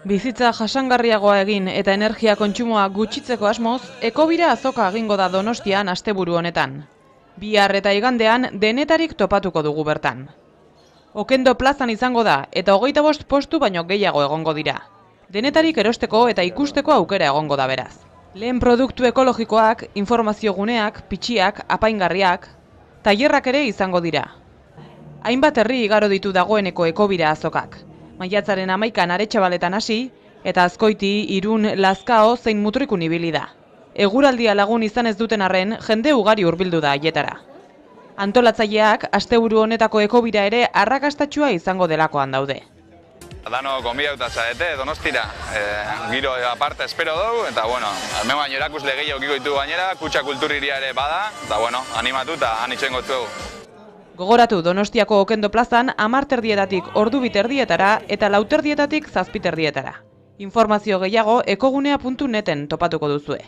Bizitza jasangarriagoa egin eta energia kontsumoa gutxitzeko asmoz, ekobira azoka egingo da Donostian asteburu honetan. Bihar eta igandean denetarik topatuko dugu bertan. Okendo plazan izango da eta 25 postu baino gehiago egongo dira. Denetarik erosteko eta ikusteko aukera egongo da beraz. Lehen produktu ekologikoak, informazio guneak, pitxiak, apaingarriak, tailerrak ere izango dira. Hainbat herri igaro ditu dagoeneko ekobira azokak. Maiatzaren 11an Aretxabaletan hasi, eta Azkoiti, Irun, Lazkao zein Mutrikun ibili da. Eguraldia lagun izan ez duten arren, jende ugari hurbildu da haietara. Antolatzaileak asteburu honetako ekobira ere arrakastatsua izango delakoan daude. Dano gonbidatuta zaete Donostira, giro aparte espero dugu, eta bueno, hemen baino erakusle gehiago ukiko ditu gainera, Kutxa Kulturhiria ere bada, eta bueno, animatu eta han itxoen gotzuegu. Gogoratu Donostiako Okendo plazan 10:00 ordu 2:00 eta 4:00 7:00. Informazio gehiago ekogunea.neten topatuko duzue.